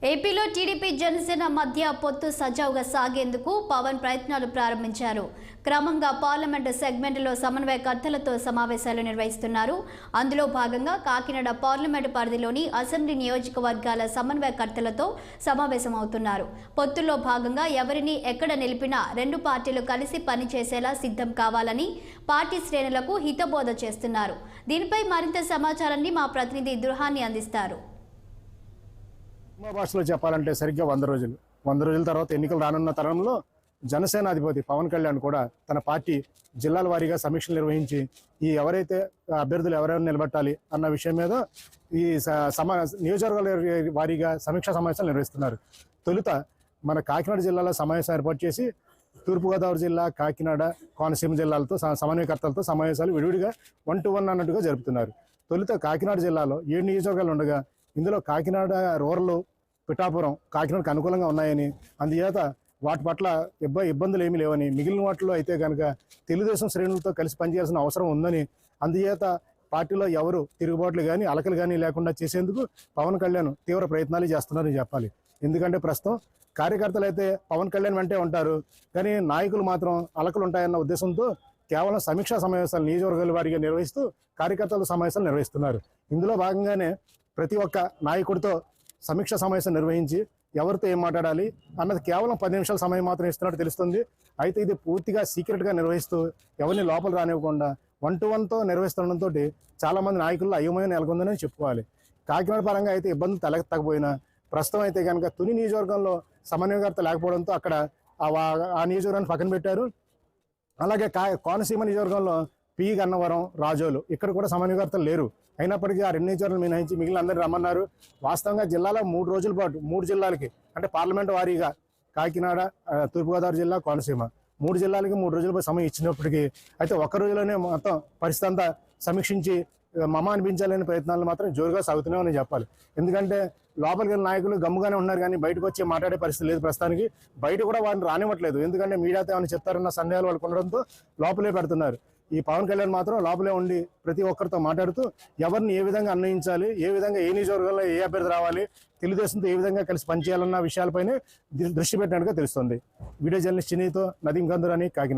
ఏపీలో టీడీపీ జనసేన మధ్య పొత్తు సజావుగా సాగేందుకు పవన్ ప్రయత్నాలు ప్రారంభించారు. క్రమంగా పార్లమెంటు సెగ్మెంట్లో సమన్వయకర్తలతో సమావేశాలు నిర్వహిస్తున్నారు. అందులో భాగంగా కాకినాడ పార్లమెంటు పరిధిలోని అసెంబ్లీ నియోజకవర్గాల సమన్వయకర్తలతో సమావేశమవుతున్నారు. పొత్తుల్లో భాగంగా ఎవరిని ఎక్కడ నిలిపినా రెండు పార్టీలు కలిసి పనిచేసేలా సిద్ధం కావాలని పార్టీ శ్రేణులకు హితబోధ చేస్తున్నారు. దీనిపై మరింత సమాచారాన్ని మా ప్రతినిధి దుర్హాన్ని అందిస్తారు. భాషలో చెప్పాలంటే సరిగ్గా 100 రోజుల తర్వాత ఎన్నికలు రానున్న తరుణంలో జనసేన అధిపతి పవన్ కళ్యాణ్ కూడా తన పార్టీ జిల్లాల వారీగా సమీక్షలు నిర్వహించి ఈ ఎవరైతే అభ్యర్థులు ఎవరెవరు నిలబెట్టాలి అన్న విషయం మీద ఈ నియోజకవర్గాల వారీగా సమీక్షా సమావేశాలు నిర్వహిస్తున్నారు. తొలుత మన కాకినాడ జిల్లాలో సమావేశం ఏర్పాటు చేసి తూర్పుగోదావరి జిల్లా, కాకినాడ, కోనసీమ జిల్లాలతో సమన్వయకర్తలతో సమావేశాలు విడివిడిగా 1 to 1 అన్నట్టుగా జరుపుతున్నారు. తొలుత కాకినాడ జిల్లాలో 7 నియోజకవర్గాలు ఉండగా ఇందులో కాకినాడ రూరల్, పిఠాపురం కాకినాడకు అనుకూలంగా ఉన్నాయని, అందుచేత వాటి పట్ల ఇబ్బందులు ఏమీ లేవని, మిగిలిన వాటిలో అయితే కనుక తెలుగుదేశం శ్రేణులతో కలిసి పనిచేయాల్సిన అవసరం ఉందని, అందుచేత పార్టీలో ఎవరు తిరుగుబాట్లు కానీ అలకలు కానీ లేకుండా చేసేందుకు పవన్ కళ్యాణ్ తీవ్ర ప్రయత్నాలు చేస్తున్నారని చెప్పాలి. ఎందుకంటే ప్రస్తుతం కార్యకర్తలు అయితే పవన్ కళ్యాణ్ వెంటే ఉంటారు, కానీ నాయకులు మాత్రం అలకలు ఉంటాయన్న ఉద్దేశంతో కేవలం సమీక్షా సమావేశాలు నియోజకవర్గాల వారీగా నిర్వహిస్తూ కార్యకర్తల సమావేశాలు నిర్వహిస్తున్నారు. ఇందులో భాగంగానే ప్రతి ఒక్క నాయకుడితో సమీక్ష సమావేశం నిర్వహించి ఎవరితో ఏం మాట్లాడాలి అన్నది కేవలం 10 నిమిషాల సమయం మాత్రం ఇస్తున్నట్టు తెలుస్తుంది. అయితే ఇది పూర్తిగా సీక్రెట్గా నిర్వహిస్తూ ఎవరిని లోపల రానివ్వకుండా 1 to 1తో నిర్వహిస్తుండడంతో చాలామంది నాయకుల్లో అయోమయం నెలకొందని చెప్పుకోవాలి. కాకినాడ పరంగా అయితే ఇబ్బందులు తలెత్తకపోయినా ప్రస్తుతం అయితే కనుక తుని నియోజకవర్గంలో సమన్వయకర్త లేకపోవడంతో అక్కడ ఆ నియోజకవర్గాన్ని పక్కన పెట్టారు. అలాగే కోనసీమ నియోజకవర్గంలో పి గన్నవరం, రాజోలు ఇక్కడ కూడా సమన్వయకర్తలు లేరు. అయినప్పటికీ ఆ 2 నియోజకవర్గాలు మినహాయించి మిగిలిన అందరూ రమ్మన్నారు. వాస్తవంగా జిల్లాలో 3 రోజుల పాటు 3 జిల్లాలకి అంటే పార్లమెంటు వారీగా కాకినాడ, తూర్పుగోదావరి జిల్లా, కోనసీమ 3 జిల్లాలకి 3 రోజుల పాటు సమయం ఇచ్చినప్పటికీ అయితే ఒక్క రోజులోనే మొత్తం పరిస్థితి అంతా సమీక్షించి మమ అనిపించాలనే ప్రయత్నాలు మాత్రం జోరుగా సాగుతున్నామని చెప్పాలి. ఎందుకంటే లోపలికి వెళ్ళిన నాయకులు గమ్ముగానే ఉన్నారు, కానీ బయటకు వచ్చి మాట్లాడే పరిస్థితి లేదు ప్రస్తుతానికి. బయట కూడా వారిని రానివ్వట్లేదు, ఎందుకంటే మీడియాతో ఏమైనా చెప్తారన్న సందేహాలు వాళ్ళకు ఉండడంతో లోపలే పెడుతున్నారు. ఈ పవన్ కళ్యాణ్ మాత్రం లోపలే ఉండి ప్రతి ఒక్కరితో మాట్లాడుతూ ఎవరిని ఏ విధంగా అన్వయించాలి, ఏ విధంగా ఏ నియోజకవర్గంలో ఏ అభ్యర్థి రావాలి, తెలుగుదేశంతో ఏ విధంగా కలిసి పనిచేయాలన్న విషయాలపైనే దృష్టి పెట్టినట్టుగా తెలుస్తుంది. వీడియో జర్నలిస్ట్ చినీతో నదీం గంధురాని, కాకినాడ.